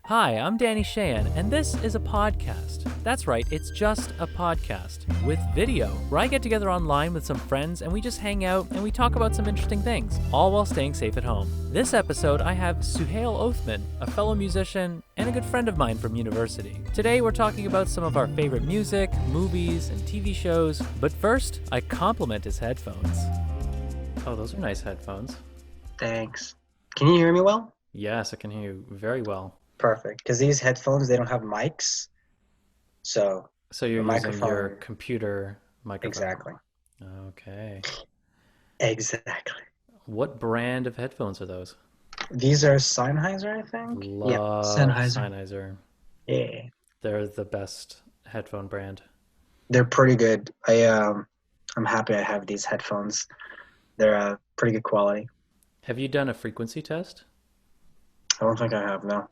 Hi, I'm Danny Sheehan, and this is a podcast. That's right, it's just a podcast with video, where I get together online with some friends and we just hang out and we talk about some interesting things, all while staying safe at home. This episode, I have Suhail Othman, a fellow musician and a good friend of mine from university. Today, we're talking about some of our favorite music, movies, and TV shows, but first, I compliment his headphones. Oh, those are nice headphones. Thanks. Can you hear me well? Yes, I can hear you very well. Perfect. Because these headphones, they don't have mics. So you're the using your microphone. computer microphone. Exactly. Okay. Exactly. What brand of headphones are those? These are Sennheiser, I think. Yeah, Love Sennheiser. Sennheiser. Yeah. They're the best headphone brand. They're pretty good. I'm happy I have these headphones. They're pretty good quality. Have you done a frequency test? I don't think I have, no.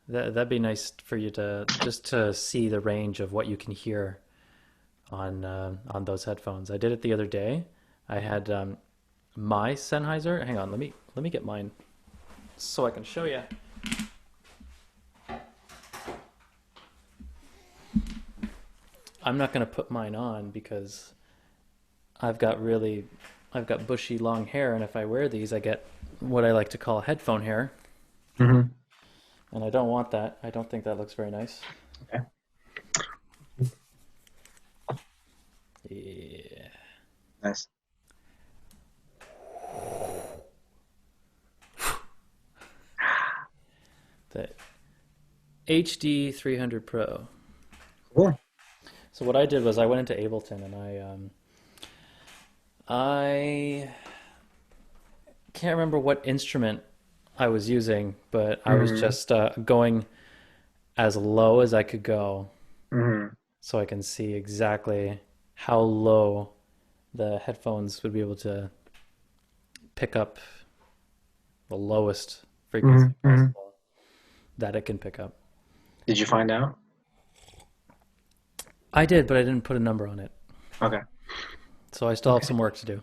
That'd be nice for you to just to see the range of what you can hear on those headphones. I did it the other day. I had my Sennheiser. Hang on, let me get mine so I can show you. I'm not going to put mine on because I've got bushy long hair, and if I wear these, I get what I like to call headphone hair, Mm-hmm. and I don't want that. I don't think that looks very nice. Okay. Yeah. Nice. The HD 300 Pro. Cool. So what I did was I went into Ableton and I can't remember what instrument I was using, but I was just going as low as I could go Mm-hmm. so I can see exactly how low the headphones would be able to pick up the lowest frequency Mm-hmm. Mm-hmm. possible that it can pick up. Did you find out? I did, but I didn't put a number on it. Okay. So I still have Okay. some work to do.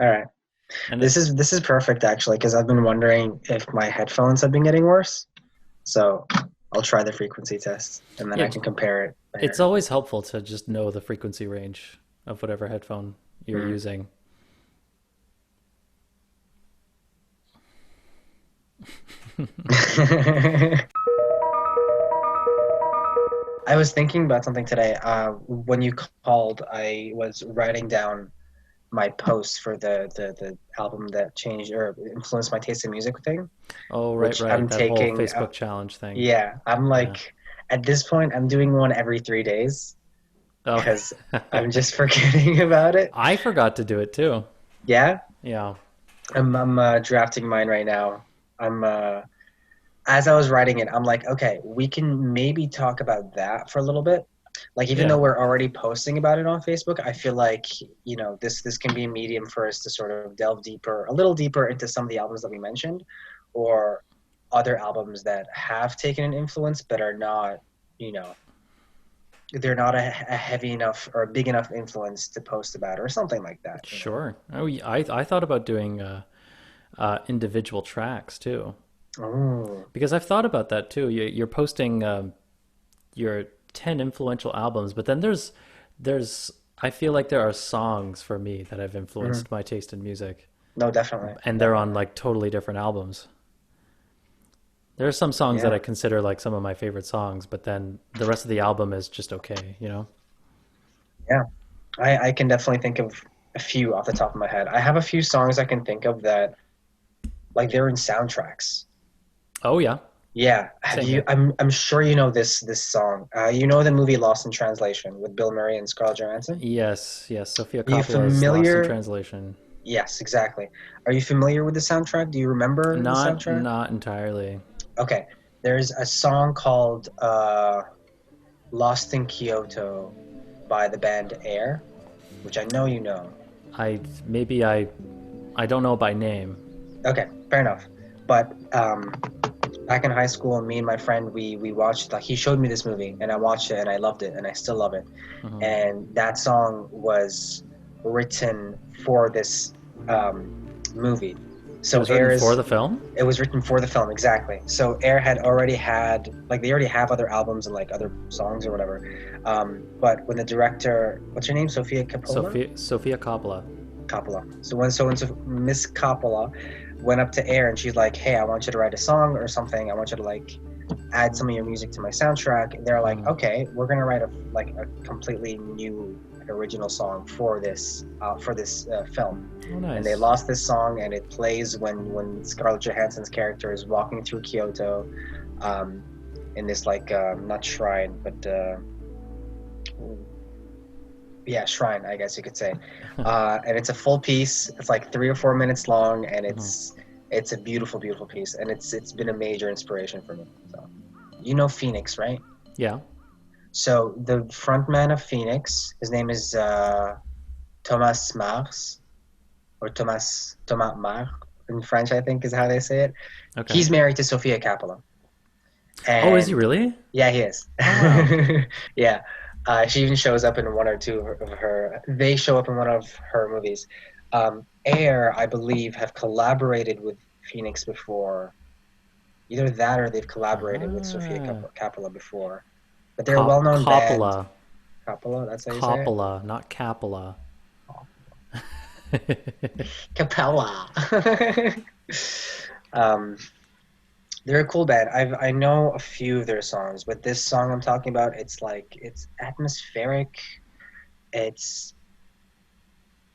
All right. And This is perfect actually, because I've been wondering if my headphones have been getting worse. So I'll try the frequency test and then yeah, I can compare it it's later. always helpful to just know the frequency range of whatever headphone you're Mm. using. I was thinking about something today. When you called, I was writing down my posts for the album that changed or influenced my taste in music thing, Oh, right, which right. I'm That whole taking. Facebook challenge thing. Yeah, I'm Yeah. like, at this point, I'm doing one every 3 days Oh, because I'm just forgetting about it. I forgot to do it too. Yeah, Yeah. I'm drafting mine right now. I'm as I was writing it, I'm like, okay, we can maybe talk about that for a little bit. Like, even though Yeah. we're already posting about it on Facebook, I feel like, this can be a medium for us to sort of delve deeper, a little deeper into some of the albums that we mentioned, or other albums that have taken an influence but are not, you know, they're not a heavy enough or a big enough influence to post about or something like that. Sure. Oh, I thought about doing individual tracks too, Oh, because I've thought about that too. You're posting your 10 influential albums, but then there's I feel like there are songs for me that have mhm. influenced my taste in music, No, definitely, and they're on definitely. like totally different albums. There are some songs that Yeah. I consider like some of my favorite songs, but then the rest of the album is just okay, you know? Yeah. I can definitely think of a few off the top of my head. I have a few songs I can think of that like they're in soundtracks. Oh yeah, Yeah. Have same you here. I'm sure you know this song. You know the movie Lost in Translation with Bill Murray and Scarlett Johansson? Yes, yes. Sophia Are you Coppola's Lost in familiar? Translation. Yes, exactly. Are you familiar with the soundtrack? Do you remember the Not soundtrack? not entirely. Okay. There's a song called Lost in Kyoto by the band Air, which I know you know. Maybe I don't know by name. Okay, fair enough. But back in high school, me and my friend we watched like he showed me this movie and I watched it and I loved it and I still love it. Hmm. And that song was written for this um, movie. It So was written for Air's the film? it was written for the film, exactly. So Air had already had like they already have other albums and like other songs or whatever. But when the director, what's her name, Sofia Coppola? Sofia Coppola. Coppola. So when Miss Coppola went up to Air and she's like, "Hey, I want you to write a song or something. I want you to like add some of your music to my soundtrack." They're like, "Okay, we're gonna write a completely new original song for this film." Oh, nice. And they lost this song, and it plays when Scarlett Johansson's character is walking through Kyoto, in this like not shrine, but yeah, shrine, I guess you could say. And it's a full piece. It's like 3 or 4 minutes long, and it's a beautiful, beautiful piece, and it's been a major inspiration for me. So, you know Phoenix, right? Yeah. So the frontman of Phoenix, his name is Thomas Mars, or Thomas Mar in French, I think is how they say it. Okay. He's married to Sofia Coppola. Oh, is he really? Yeah, he is. Oh, wow. Yeah. She even shows up in one or two of her. They show up in one of her movies. Air, I believe, have collaborated with Phoenix before. Either that or they've collaborated with Sofia Coppola before. But they're a well-known band. Coppola. Coppola, that's how you say it? Coppola, not Capella. Capella. They're a cool band. I know a few of their songs, but this song I'm talking about, it's like it's atmospheric. It's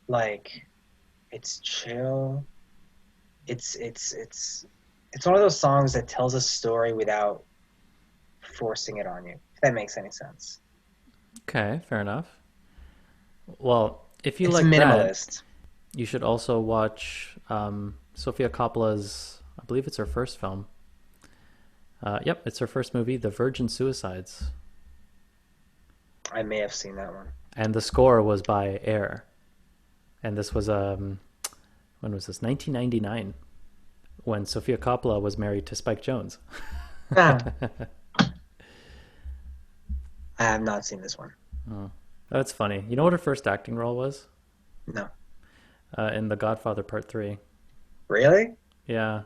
like it's chill. It's one of those songs that tells a story without forcing it on you. If that makes any sense. Okay, fair enough. Well, if you It's like minimalist. that, you should also watch Sofia Coppola's, I believe it's her first film. Yep, it's her first movie, The Virgin Suicides. I may have seen that one. And the score was by Air. And this was, when was this? 1999, when Sofia Coppola was married to Spike Jonze. I have not seen this one. Oh, that's funny. You know what her first acting role was? No. In The Godfather Part 3. Really? Yeah.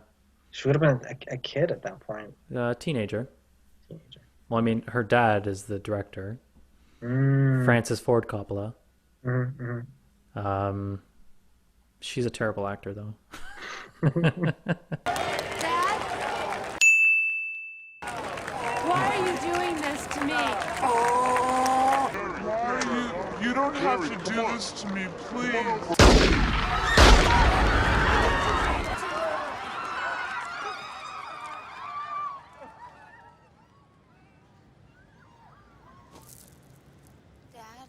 She would have been a kid at that point. Teenager. Well, I mean, her dad is the director. Mm. Francis Ford Coppola. Mm-hmm. She's a terrible actor, though. Dad? Why are you doing this to me? You don't have to do this to me, please. Dad?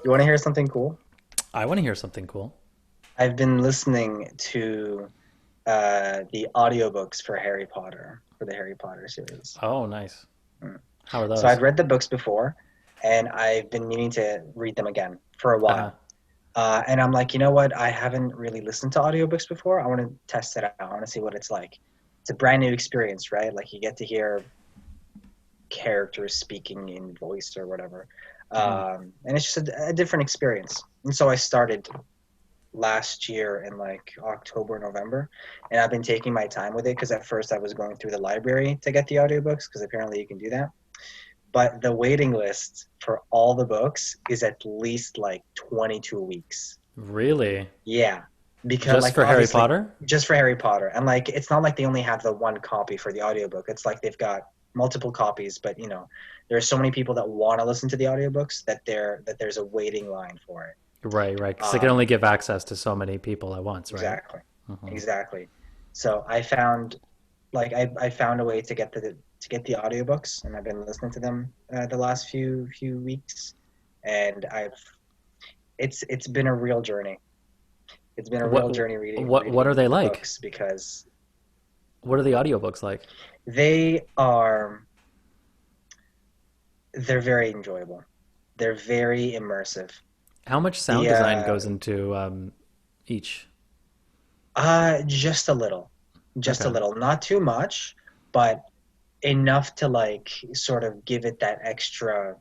You want to hear something cool? I want to hear something cool. I've been listening to the audiobooks for Harry Potter, for the Harry Potter series. Oh, nice. How are those? So I'd read the books before, and I've been meaning to read them again for a while. And I'm like, you know what? I haven't really listened to audiobooks before. I want to test it out. I want to see what it's like. It's a brand new experience, right? Like you get to hear characters speaking in voice or whatever. And it's just a different experience. And so I started last year in like October, November, and I've been taking my time with it because at first I was going through the library to get the audiobooks because apparently you can do that. But the waiting list for all the books is at least like 22 weeks. Really? Yeah. Because Just like, for Harry Potter? Just for Harry Potter. And like it's not like they only have the one copy for the audiobook. It's like they've got multiple copies, but you know, there are so many people that want to listen to the audiobooks that there's a waiting line for it. Right, because they can only give access to so many people at once, right? Exactly. Exactly. So I found I found a way to get the audiobooks, and I've been listening to them the last few weeks, and it's been a real journey. It's been a real journey reading What are they the like? books because What are the audiobooks like? they are they're very enjoyable. They're very immersive. How much sound The design goes into each? just a little. Just a Okay. little. Not too much, but enough to like sort of give it that extra,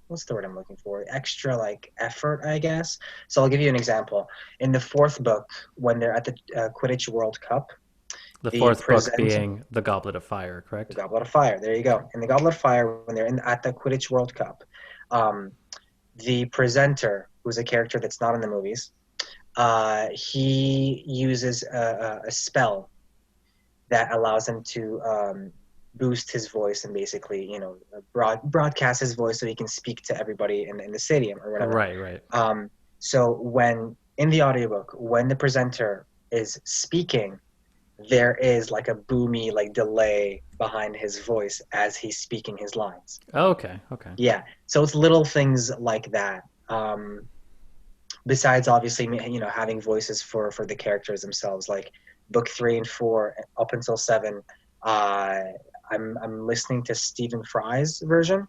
what's the word I'm looking for? Extra like effort, I guess. So I'll give you an example. In the fourth book, when they're at the Quidditch World Cup, The the fourth book presenter, being The Goblet of Fire, the correct? Goblet of Fire. There you go. In the Goblet of Fire, when they're at the Quidditch World Cup, um, the presenter, who's a character that's not in the movies, he uses a spell that allows him to boost his voice and basically, broadcast his voice so he can speak to everybody in the stadium or whatever. Right, right. So when in the audiobook, when the presenter is speaking, there is like a boomy like delay behind his voice as he's speaking his lines. Okay, okay. Yeah, so it's little things like that. Besides, obviously, having voices for the characters themselves, like book 3 and 4 up until 7. I'm listening to Stephen Fry's version.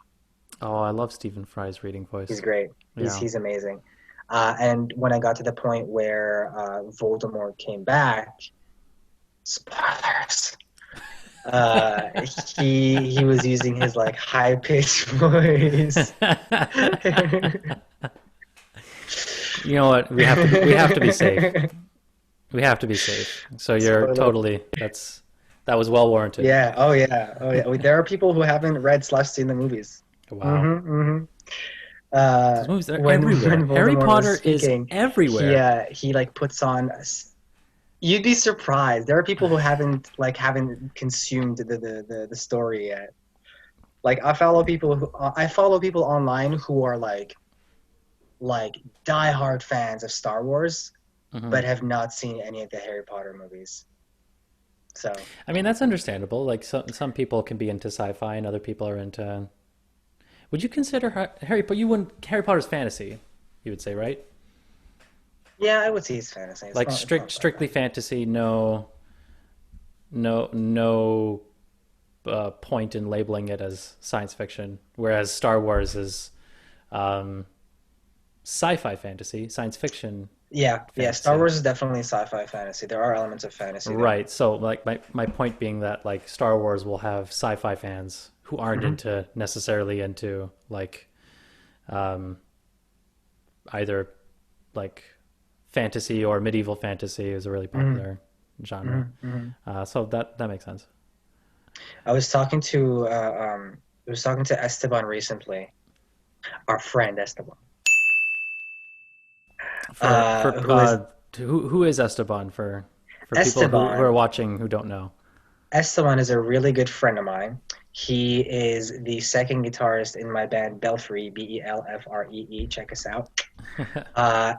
Oh, I love Stephen Fry's reading voice. He's great. Yeah. He's amazing. And when I got to the point where Voldemort came back, spoilers. He was using his like high pitched voice. You know what? We have to be safe. We have to be safe. So you're totally that was well warranted. Yeah. Oh yeah. Oh yeah. There are people who haven't read / seen the movies. Wow. Those movies, they're everywhere. Harry Potter is everywhere. He like puts on. You'd be surprised. There are people who haven't consumed the story yet. Like I follow people online who are like diehard fans of Star Wars, but have not seen any of the Harry Potter movies. So I mean, that's understandable. Like some people can be into sci-fi and other people are into. Would you consider Harry Potter's fantasy? You would say, right? yeah, I would say it's fantasy. Like strictly fantasy, no point in labeling it as science fiction. Whereas Star Wars is sci-fi fantasy, science fiction. Yeah, fantasy. Star Wars is definitely sci-fi fantasy. There are elements of fantasy there. Right. So like my point being that like Star Wars will have sci-fi fans who aren't necessarily into like either like fantasy or medieval fantasy is a really popular genre. So that makes sense. I was talking to Esteban recently, our friend Esteban. Who is Esteban for people who are watching who don't know? Esteban is a really good friend of mine. He is the second guitarist in my band Belfree, Belfree. Check us out.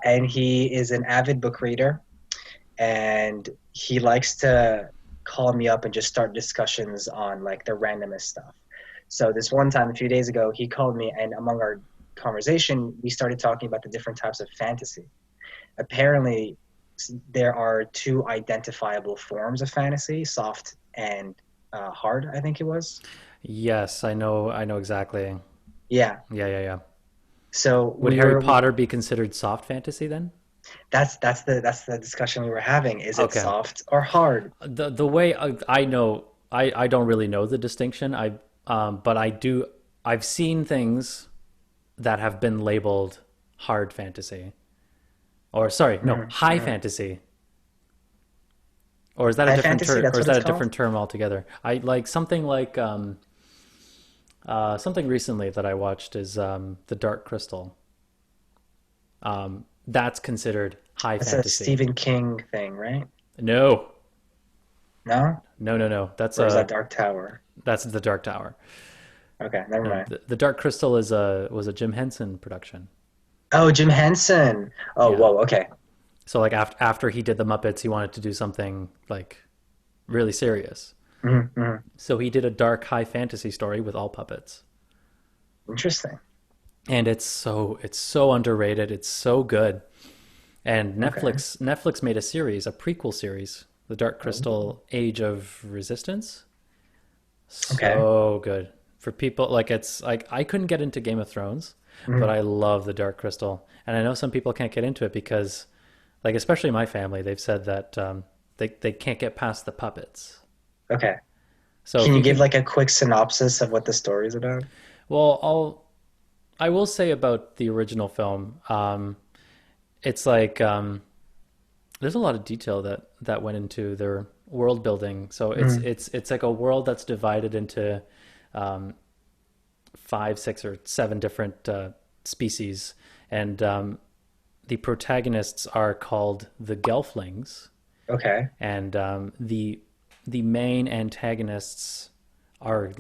And he is an avid book reader, and he likes to call me up and just start discussions on like the randomest stuff. So this one time, a few days ago, he called me, and among our conversation, we started talking about the different types of fantasy. Apparently, there are 2 identifiable forms of fantasy: soft and hard. I think it was. Yes, I know exactly. Yeah. Yeah. So would Harry Potter be considered soft fantasy then? That's the discussion we were having. Is it soft or hard? The way I know, I don't really know the distinction. But I've seen things that have been labeled hard fantasy, or high fantasy. Or is that a different term? Or is that a different term altogether? I like something recently that I watched is The Dark Crystal. That's considered high fantasy. That's a Stephen King thing, right? No. No? No. That's that Dark Tower? That's The Dark Tower. Okay, never mind. The Dark Crystal was a Jim Henson production. Oh, Jim Henson. Oh, yeah. Whoa, okay. So like after he did the Muppets, he wanted to do something like really serious. So he did a dark high fantasy story with all puppets. Interesting. And it's so underrated. It's so good. And Okay. Netflix made a series, a prequel series, The Dark Crystal Age of Resistance. Okay. So good. For people like it's like I couldn't get into Game of Thrones, but Mhm. I love The Dark Crystal. And I know some people can't get into it because like especially my family, they've said that they can't get past the puppets. Okay. So Can if you you give could like a quick synopsis of what the story is about? well, I will say about the original film, it's like there's a lot of detail that went into their world building. So Mhm. it's like a world that's divided into um, five, six, or seven different species, and the protagonists are called the Gelflings, Okay. and the main antagonists are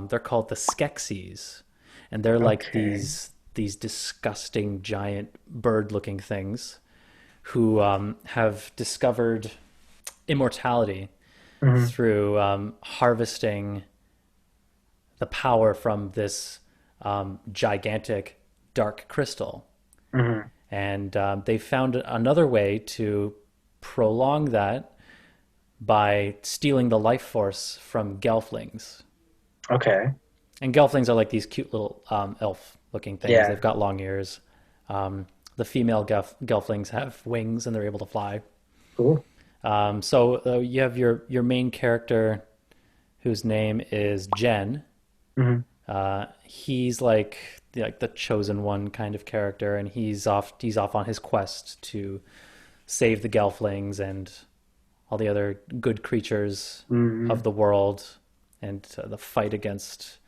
they're called the Skeksis, and they're like Okay. these disgusting giant bird-looking things who have discovered immortality Hmm. through harvesting the power from this gigantic dark crystal. Hmm. And they found another way to prolong that by stealing the life force from gelflings. Okay. And gelflings are like these cute little elf looking things. Yeah. They've got long ears. The female gelflings have wings and they're able to fly. Cool. So you have your main character whose name is Jen. Hmm. He's like the chosen one kind of character, and he's off on his quest to save the Gelflings and all the other good creatures Hmm. of the world, and the fight against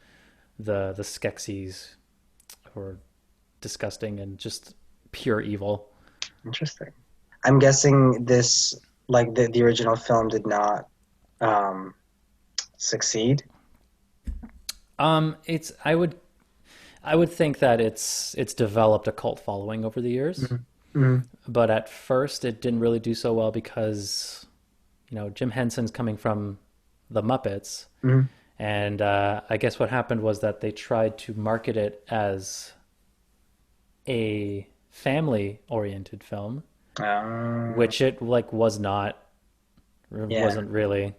the Skeksis, who are disgusting and just pure evil. Interesting. I'm guessing this, like the original film, did not um, succeed. It's I would think that it's developed a cult following over the years, Hmm. Hmm. but at first it didn't really do so well because Jim Henson's coming from the Muppets, Hmm. and I guess what happened was that they tried to market it as a family-oriented film, which it like was not, Yeah. wasn't really.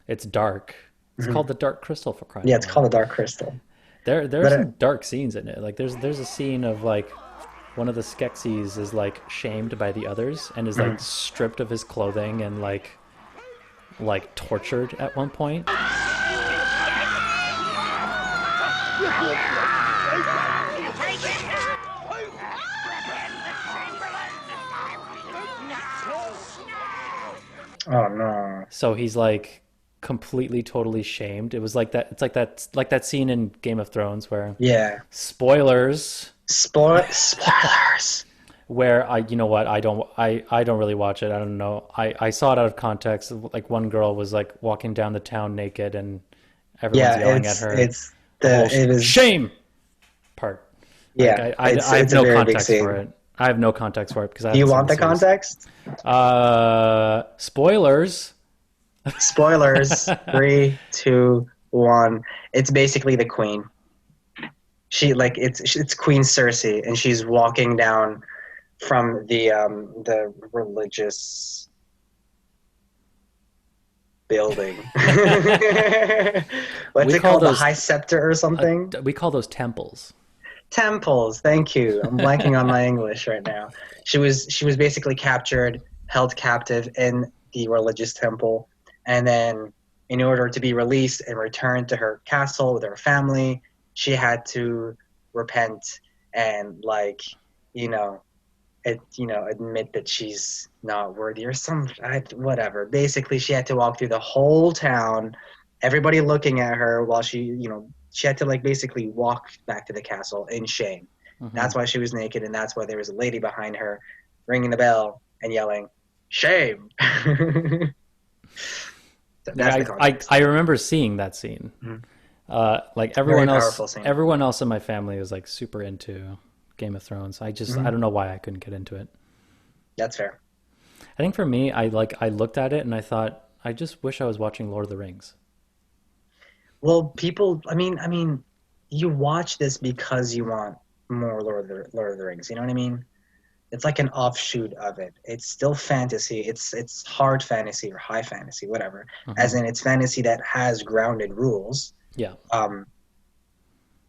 It's dark. It's Hmm. called The Dark Crystal, for crying Yeah, out it's called loud. The Dark Crystal. There are But some dark scenes in it. Like there's a scene of like one of the Skeksis is like shamed by the others and is like mhm. stripped of his clothing and like tortured at one point. Oh no. So he's like completely totally shamed. It was like that. It's like that scene in Game of Thrones where Yeah. spoilers, Spoilers. where you know what, I don't really watch it. I don't know. I saw it out of context. Like one girl was like walking down the town naked and everyone's Yeah, yelling at it's her. it's The whole the it is shame part. Like yeah, I have it's a no very big context for scene. it. I have no context for it because I Do you haven't seen want the the series. context? Spoilers. Spoilers. Three, two, one. It's basically the queen. She like it's Queen Cersei, and she's walking down from the religious building. What's We it call called? The those High Scepter or something? we call those temples. Temples. Thank you. I'm blanking on my English right now. She was basically captured, held captive in the religious temple, and then in order to be released and returned to her castle with her family, she had to repent and admit that she's not worthy or whatever. Basically, she had to walk through the whole town, everybody looking at her while she had to like basically walk back to the castle in shame. Hmm. That's why she was naked, and that's why there was a lady behind her ringing the bell and yelling, "Shame!" So Like that's the context. I remember seeing that scene. Mhm. Like Very powerful scene. everyone else in my family was like super into Game of Thrones. I Mhm. don't know why I couldn't get into it. That's fair. I think for me, I looked at it and I thought I just wish I was watching Lord of the Rings. Well, people, I mean, you watch this because you want more Lord of the Rings. You know what I mean? it's like an offshoot of it. It's still fantasy. It's hard fantasy or high fantasy, whatever. As in, it's fantasy that has grounded rules. Yeah.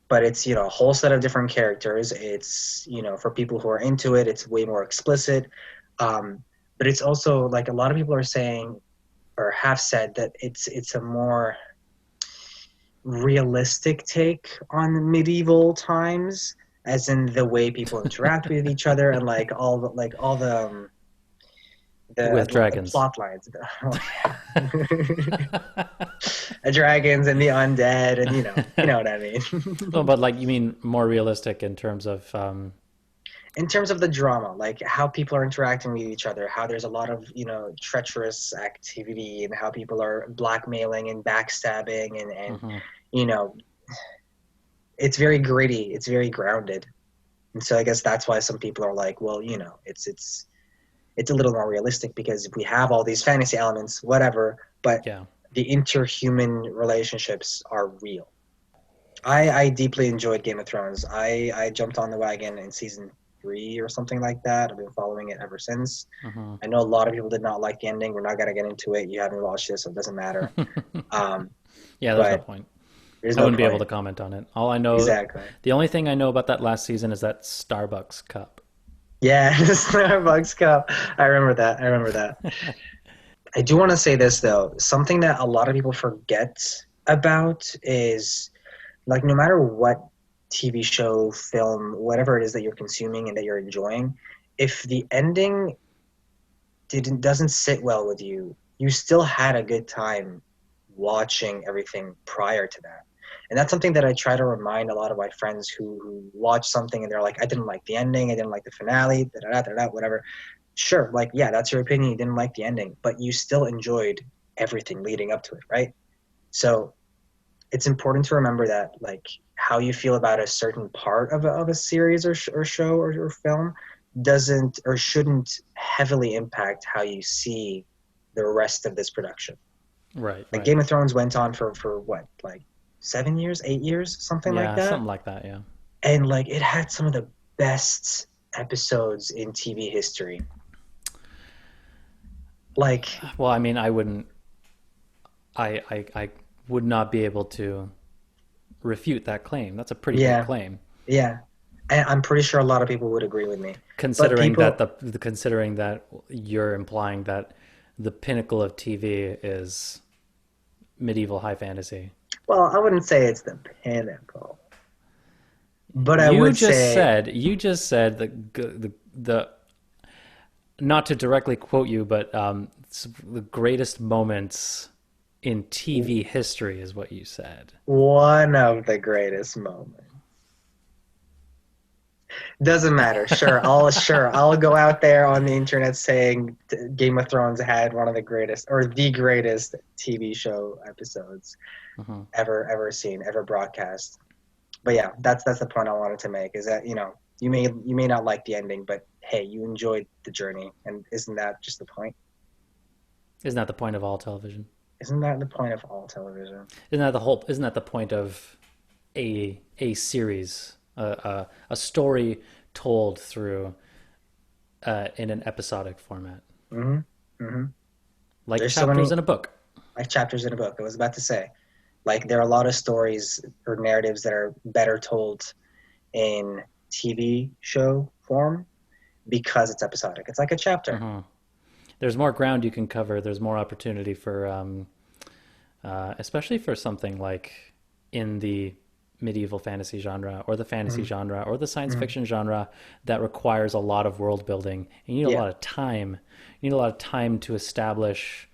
But it's, a whole set of different characters. It's, for people who are into it, it's way more explicit. But it's also, like, a lot of people are saying or have said that it's a more realistic take on medieval times, as in the way people interact with each other and all the With dragons. plot lines, the dragons and the undead, and you know what I mean. Oh, but like, you mean more realistic in terms of In terms of the drama, like how people are interacting with each other, how there's a lot of treacherous activity, and how people are blackmailing and backstabbing, and it's very gritty, it's very grounded. And so I guess that's why some people are like, well, it's a little more realistic because we have all these fantasy elements, whatever, but the interhuman relationships are real. I deeply enjoyed Game of Thrones. I jumped on the wagon in season 3 or something like that. I've been following it ever since. I know a lot of people did not like the ending. We're not going to get into it. You haven't watched this, so it doesn't matter. Yeah, there's no point. I wouldn't be able to comment on it. All I know, the only thing I know about that last season is that Starbucks cup. Yeah, the Starbucks cup. I remember that. I do want to say this, though. Something that a lot of people forget about is, like, no matter what TV show, film, whatever it is that you're consuming and that you're enjoying, if the ending doesn't sit well with you, you still had a good time watching everything prior to that. And that's something that I try to remind a lot of my friends who watch something and they're like, I didn't like the ending, I didn't like the finale, whatever. Sure, like, yeah, that's your opinion, you didn't like the ending, but you still enjoyed everything leading up to it, right? So it's important to remember that, like, how you feel about a certain part of a series or show or film doesn't or shouldn't heavily impact how you see the rest of this production. Right. Like, Game of Thrones went on for what, like 7 years, 8 years, something like that? Yeah, something like that, yeah. And, like, it had some of the best episodes in TV history. Like, well, I mean, I would not be able to refute that claim. That's a pretty big claim. Yeah. And I'm pretty sure a lot of people would agree with me. Considering that you're implying that the pinnacle of TV is medieval high fantasy. Well, I wouldn't say it's the pinnacle. But you just said the not to directly quote you, but the greatest moments in TV history is what you said. One of the greatest moments. Doesn't matter. I'll go out there on the internet saying Game of Thrones had one of the greatest, or the greatest TV show episodes ever seen, ever broadcast. But yeah, that's the point I wanted to make, is that, you may not like the ending, but hey, you enjoyed the journey, and isn't that just the point? Isn't that the point of all television? Isn't that the point of all television? Isn't that the point of a series, a story told through in an episodic format? Like There's chapters in a book. Like chapters in a book. I was about to say, like, there are a lot of stories or narratives that are better told in TV show form because it's episodic. It's like a chapter. There's more ground you can cover. There's more opportunity for, especially for something like in the medieval fantasy genre or the fantasy genre or the science fiction genre that requires a lot of world building. And you need a lot of time. You need a lot of time to establish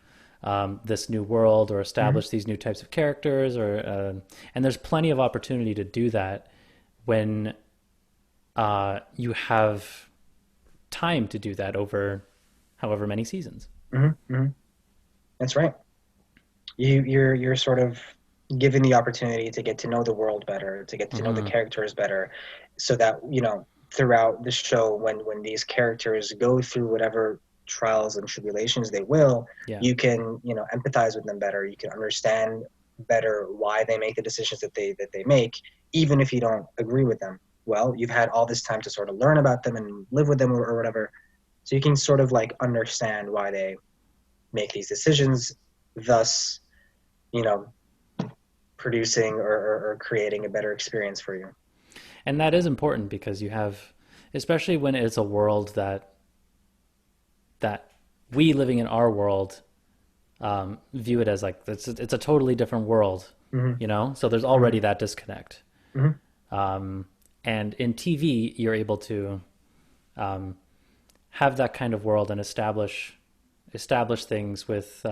this new world or establish these new types of characters, and there's plenty of opportunity to do that when you have time to do that over however many seasons. That's right. You're sort of given the opportunity to get to know the world better, to get to know the characters better, so that, throughout the show, when these characters go through whatever trials and tribulations they will, you can, empathize with them better. You can understand better why they make the decisions that they make, even if you don't agree with them. well, you've had all this time to sort of learn about them and live with them or whatever. So you can sort of like understand why they make these decisions, thus, you know, producing or creating a better experience for you. And that is important because you have, especially when it's a world that we living in our world view it as like it's a totally different world, you know. So there's already that disconnect. And in TV, you're able to have that kind of world and establish things with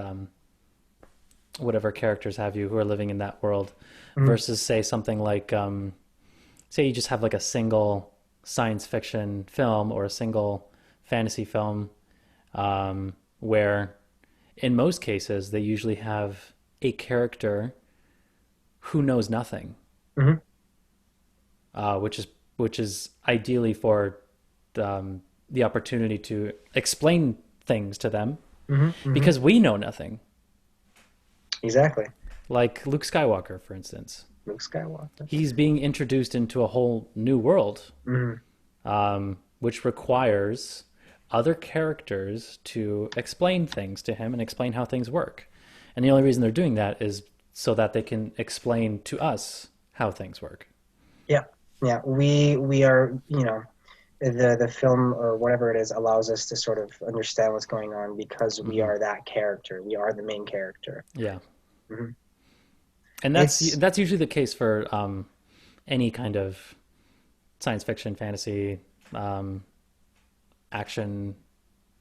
whatever characters have you who are living in that world, versus say something like say you just have like a single science fiction film or a single fantasy film, where in most cases they usually have a character who knows nothing, which is ideally for the opportunity to explain things to them, because we know nothing. Exactly. Like Luke Skywalker, for instance. Luke Skywalker. He's being introduced into a whole new world, which requires other characters to explain things to him and explain how things work. And the only reason they're doing that is so that they can explain to us how things work. Yeah. We are, you know, the film or whatever it is allows us to sort of understand what's going on because we are that character. We are the main character. Yeah. And that's usually the case for any kind of science fiction, fantasy, action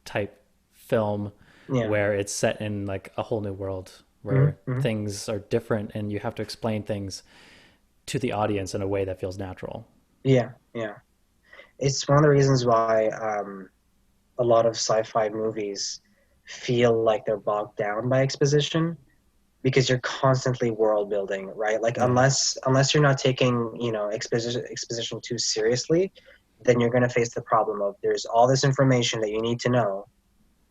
type film, where it's set in like a whole new world where things are different and you have to explain things to the audience in a way that feels natural. Yeah. It's one of the reasons why a lot of sci-fi movies feel like they're bogged down by exposition, because you're constantly world building, right? Like unless you're not taking, you know, exposition too seriously, then you're going to face the problem of there's all this information that you need to know.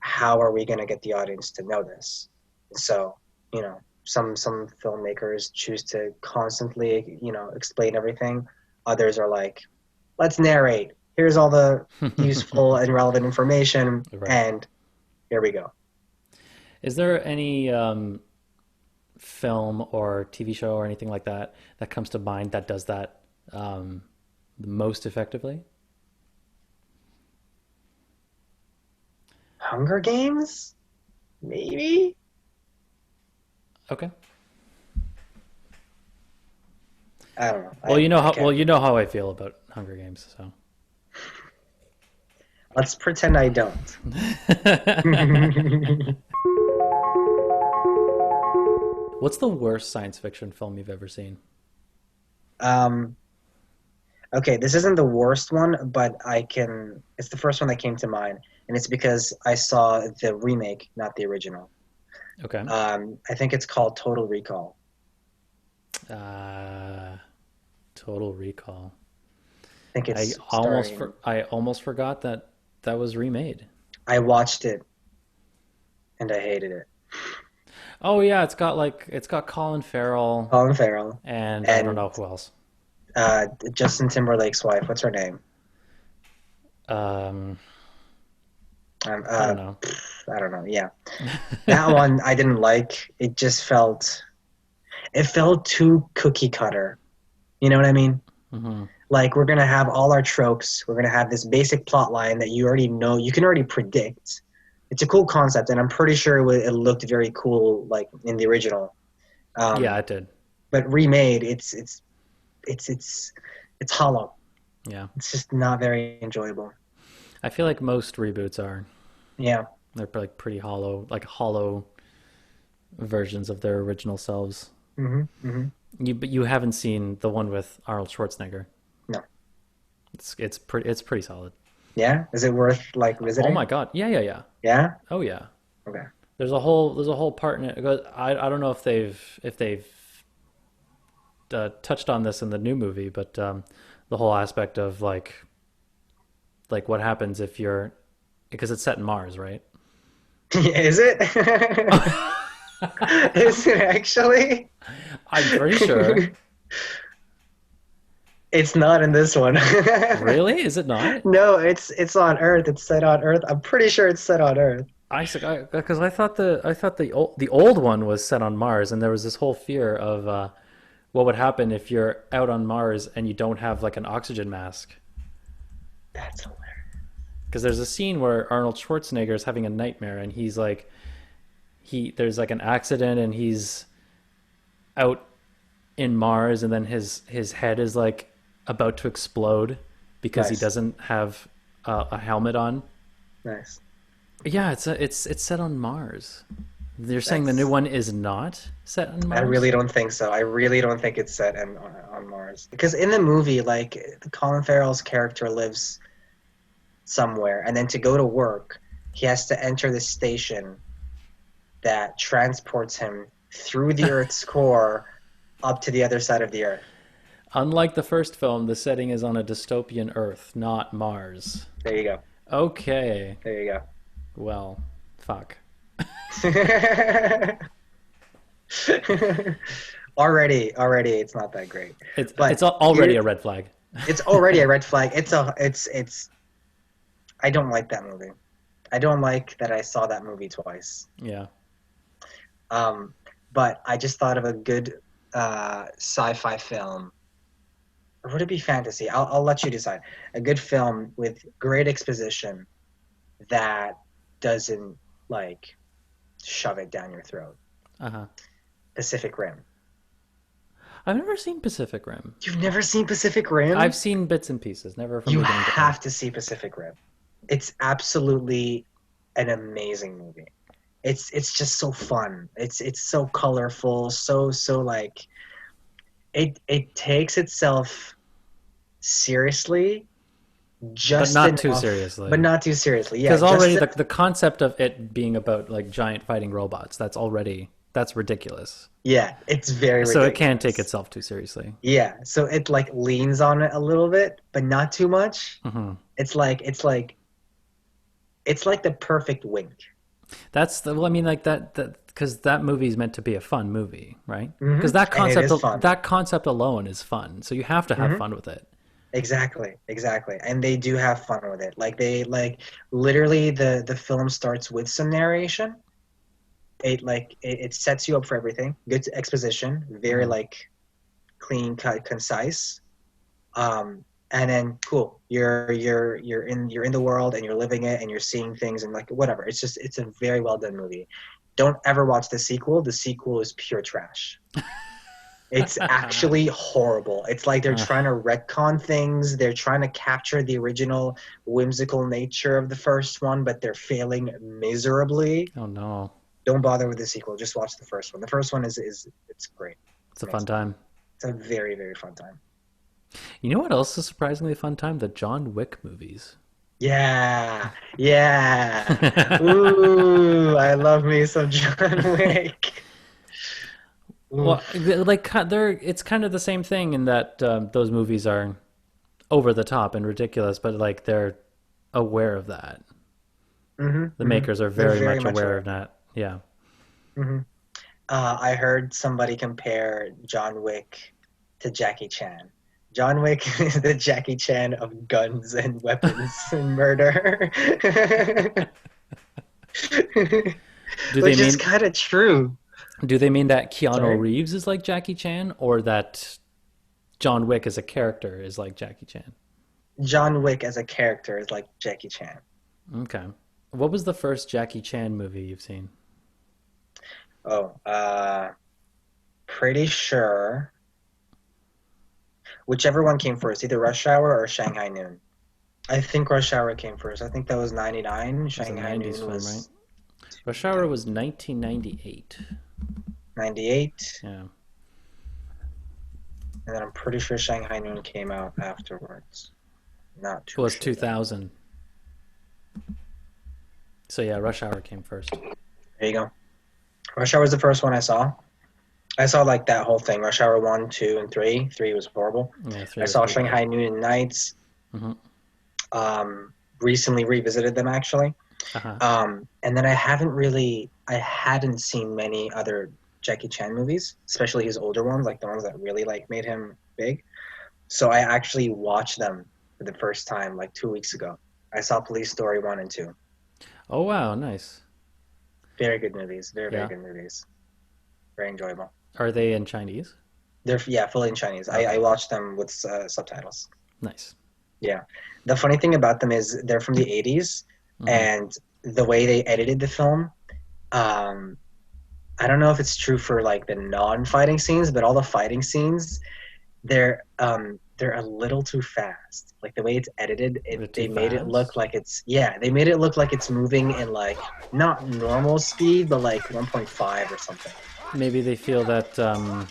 How are we going to get the audience to know this? So, you know, some filmmakers choose to constantly, you know, explain everything. Others are like, let's narrate. Here's all the useful and relevant information, and here we go. Is there any film or TV show or anything like that that comes to mind that does that the most effectively? Hunger Games? Maybe? Okay. I don't know. Well, you know how I feel about Hunger Games, so. Let's pretend I don't. What's the worst science fiction film you've ever seen? Okay, this isn't the worst one, but it's the first one that came to mind, and it's because I saw the remake, not the original. Okay. I think it's called Total Recall. Total Recall. I think it's I almost forgot that was remade. I watched it and I hated it. Oh yeah, it's got Colin Farrell. And I don't know who else. Justin Timberlake's wife. What's her name? I don't know. I don't know. Yeah, that one I didn't like. It just felt too cookie cutter. You know what I mean? Like, we're gonna have all our tropes. We're gonna have this basic plot line that you already know. You can already predict. It's a cool concept, and I'm pretty sure it looked very cool, like in the original. Yeah, it did. But remade, it's hollow. Yeah, it's just not very enjoyable. I feel like most reboots are. Yeah, they're like pretty hollow, like hollow versions of their original selves. But you haven't seen the one with Arnold Schwarzenegger. No. It's pretty solid. Yeah, is it worth like visiting? Oh my god, yeah. Yeah. Oh yeah. Okay. There's a whole part in it. I don't know if they've touched on this in the new movie, but the whole aspect of like what happens if you're, because it's set in Mars, right? Is it? Is it actually? I'm pretty sure. It's not in this one. Really? Is it not? No, it's on Earth. It's set on Earth. I'm pretty sure it's set on Earth. Because I thought the old one was set on Mars, and there was this whole fear of what would happen if you're out on Mars and you don't have like an oxygen mask. That's hilarious. Because there's a scene where Arnold Schwarzenegger is having a nightmare, and he's like, there's like an accident, and he's out in Mars, and then his head is like about to explode because he Nice. doesn't have a helmet on. Nice. Yeah, it's set on Mars. They're saying the new That's- one is not set on Mars. I really don't think so. I really don't think it's set on Mars. Because in the movie, like Colin Farrell's character lives somewhere, and then to go to work, he has to enter the station that transports him through the Earth's core up to the other side of the Earth. Unlike the first film, the setting is on a dystopian Earth, not Mars. There you go. Okay, There you well, fuck. go. already, it's not that great. But It's already here- a red flag. It's already a red flag. It's. I don't like that movie. I don't like that I saw that movie twice. Yeah. But I just thought of a good sci-fi film, or would it be fantasy? I'll let you decide. A good film with great exposition that doesn't like shove it down your throat. Uh-huh. Pacific Rim. I've never seen Pacific Rim. You've never seen Pacific Rim? I've seen bits and pieces, never from You beginning to end. have to see Pacific Rim. It's absolutely an amazing movie. It's just so fun. It's so colorful, so like it takes itself seriously, just But not too enough- seriously. But not too seriously. Yeah, Because just already en- the concept of it being about like giant fighting robots, that's ridiculous. yeah, it's very So ridiculous. it can't take itself too seriously. Yeah, so it like leans on it a little bit, but not too much. Hmm. It's like the perfect wink. Well, I mean, like that because that movie is meant to be a fun movie, right? Mhm. Because that And it concept is fun. that concept alone is fun, so you have to have Mhm. fun with it. Exactly. And they do have fun with it. Like they literally the film starts with some narration. It sets you up for everything. Good exposition, very Mhm. like clean cut, concise. And then cool. You're in the world and you're living it and you're seeing things and like whatever. It's a very well done movie. Don't ever watch the sequel. The sequel is pure trash. It's actually horrible. It's like they're trying to retcon things. They're trying to capture the original whimsical nature of the first one, but they're failing miserably. Oh no, Don't bother with the sequel. Just watch the first one. The first one is it's great. it's a fun time. It's a very, very fun time. You know what else is a surprisingly fun time? The John Wick movies. Yeah. Ooh, I love me some John Wick. Ooh. Well, it's kind of the same thing in that those movies are over the top and ridiculous, but like they're aware of that. Mhm, The mhm. makers are They're very much aware of that. Yeah. Mhm. I heard somebody compare John Wick to Jackie Chan. John Wick is the Jackie Chan of guns and weapons and murder. Do Which they is mean kind of true. do they mean that Keanu Sorry. Reeves is like Jackie Chan, or that John Wick as a character is like Jackie Chan? John Wick as a character is like Jackie Chan. Okay. What was the first Jackie Chan movie you've seen? Oh, pretty sure. Whichever one came first, either Rush Hour or Shanghai Noon. I think Rush Hour came first. I think that was 99. It's a Shanghai 90s Noon film, was right? Rush Hour was 1998. 98. Yeah. And then I'm pretty sure Shanghai Noon came out afterwards. Not It too was sure. 2000. So yeah, Rush Hour came first. There you go. Rush Hour was the first one I saw. I saw like that whole thing. Rush Hour 1, 2, and 3. 3 was horrible. Yeah, I saw Shanghai Noon and Nights. Mm-hmm. Recently revisited them actually. Uh-huh. And then I hadn't seen many other Jackie Chan movies, especially his older ones, like the ones that really like made him big. So I actually watched them for the first time like 2 weeks ago. I saw Police Story 1 and 2. Oh wow, nice. Very good movies. Very, very Yeah. good movies. Very enjoyable. Are they in Chinese? They're, yeah, fully in Chinese. Okay. I watched them with subtitles. Nice. Yeah. The funny thing about them is they're from the 80s, Mhm. and the way they edited the film, I don't know if it's true for like the non-fighting scenes, but all the fighting scenes, they're a little too fast. Like the way it's edited, They're they too made it look fast? like they made it look like it's moving in like not normal speed, but like 1.5 or something. Maybe they feel that the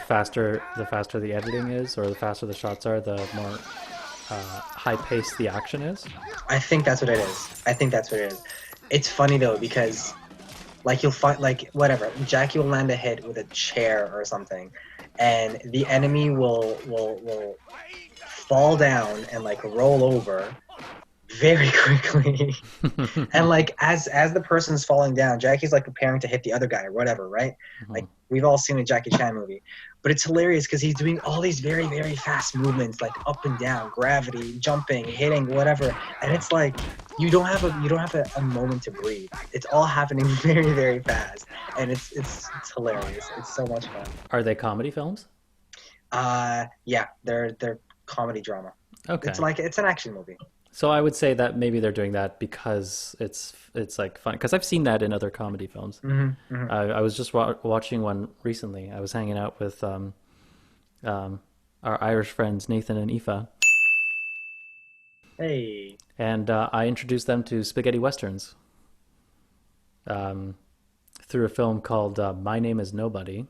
faster the editing is, or the faster the shots are, the more high paced the action is. I think that's what it is. I think that's what it is. It's funny though because like you'll find like whatever Jackie will land a hit with a chair or something, and the enemy will fall down and like roll over very quickly. And like as the person's falling down, Jackie's like preparing to hit the other guy or whatever, right? Like we've all seen a Jackie Chan movie, but it's hilarious because he's doing all these very, very fast movements, like up and down, gravity, jumping, hitting, whatever, and it's like you don't have a moment to breathe. It's all happening very, very fast, and it's hilarious. It's so much fun. Are they comedy films? Yeah, they're comedy drama. Okay. It's an action movie. So I would say that maybe they're doing that because it's like fun. Because I've seen that in other comedy films. I was just watching one recently. I was hanging out with our Irish friends Nathan and Aoife, Hey. and I introduced them to spaghetti westerns through a film called My Name Is Nobody,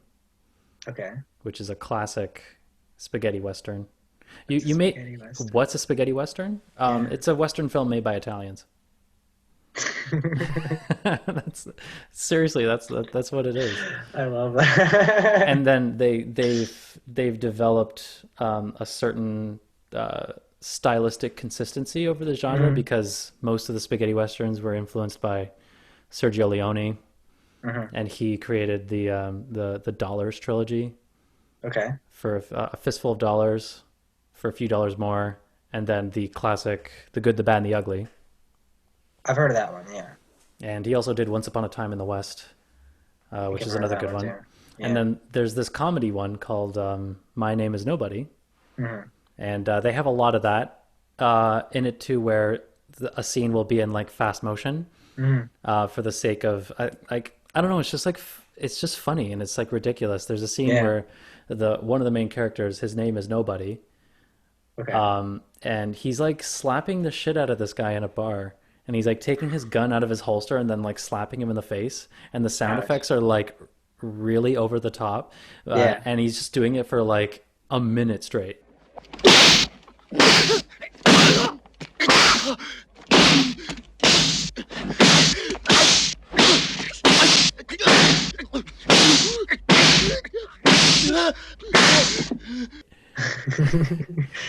Okay. which is a classic spaghetti western. You made Spaghetti western? what's a spaghetti western? It's a western film made by Italians. That's seriously that's what it is. I love that. And then they've developed a certain stylistic consistency over the genre because most of the spaghetti westerns were influenced by Sergio Leone, and he created the Dollars trilogy. Okay. For a fistful of dollars, for a few dollars more, and then the classic The Good, the Bad, and the Ugly. I've heard of that one, yeah. And he also did Once Upon a Time in the West, which is another good one. Yeah. And then there's this comedy one called My Name Is Nobody. And they have a lot of that in it too, where a scene will be in like fast motion for the sake of I don't know, it's just like it's just funny and it's like ridiculous. There's a scene where one of the main characters, his name is Nobody. Okay. And he's like slapping the shit out of this guy in a bar, and he's like taking his gun out of his holster and then like slapping him in the face, and the sound effects are like really over the top. And he's just doing it for like a minute straight.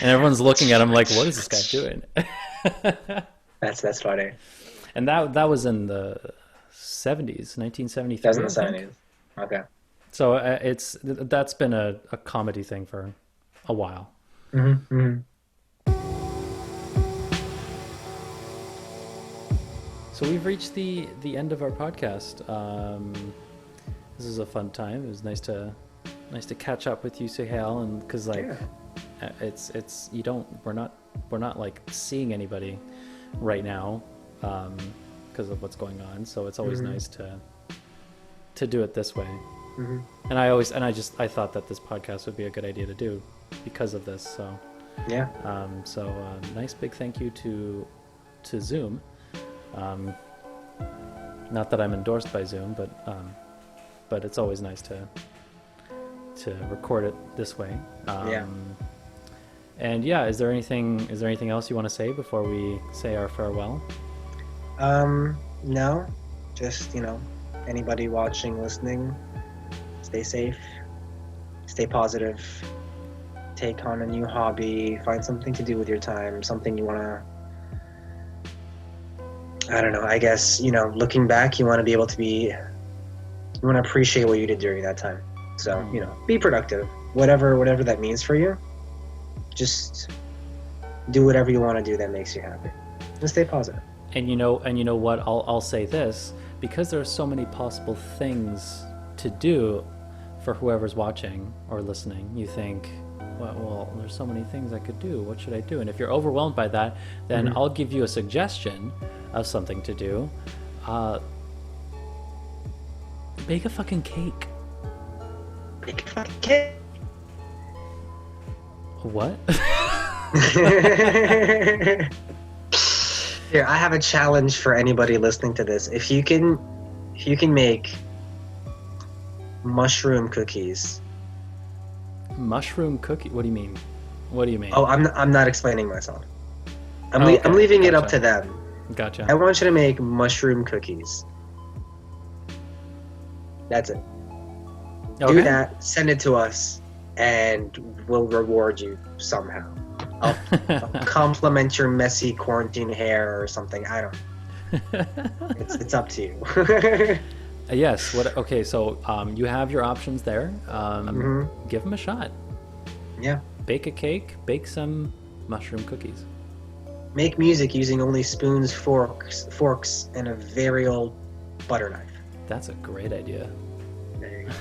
And everyone's looking at him like, what is this guy doing? That's funny. And that was in the 70s, 1973. That was in the 70s. Okay. So that's been a comedy thing for a while. So we've reached the end of our podcast. This is a fun time. It was nice to catch up with you, Suhail, and because like it's we're not like seeing anybody right now because of what's going on. So it's always nice to do it this way. And I thought that this podcast would be a good idea to do because of this. So yeah. Nice big thank you to Zoom. Not that I'm endorsed by Zoom, but it's always nice to record it this way. And yeah, is there anything else you want to say before we say our farewell? No, just anybody watching, listening, stay safe, stay positive, take on a new hobby, find something to do with your time, something you want to, I don't know, I guess, looking back, you want to appreciate what you did during that time. So, be productive, whatever that means for you. Just do whatever you want to do that makes you happy. And stay positive. And you know what? I'll say this, because there are so many possible things to do for whoever's watching or listening. You think, well, there's so many things I could do. What should I do? And if you're overwhelmed by that, then I'll give you a suggestion of something to do. Bake a fucking cake. Bake a fucking cake. What? Here, I have a challenge for anybody listening to this. If you can make mushroom cookies. Mushroom cookie? What do you mean? What do you mean? Oh, I'm not explaining myself. I'm Okay, leaving it up gotcha. to them. Gotcha. I want you to make mushroom cookies. That's it. Okay. Do that, send it to us, and we'll reward you somehow. I'll compliment your messy quarantine hair or something. I don't know. It's up to you. Yes. What? Okay. So you have your options there. Give them a shot. Yeah. Bake a cake. Bake some mushroom cookies. Make music using only spoons, forks, and a very old butter knife. That's a great idea. There you go.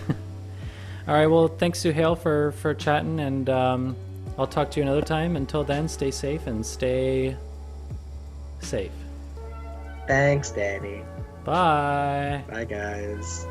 All right. Well, thanks, Suhail, for chatting, and I'll talk to you another time. Until then, stay safe and stay safe. Thanks, Danny. Bye. Bye, guys.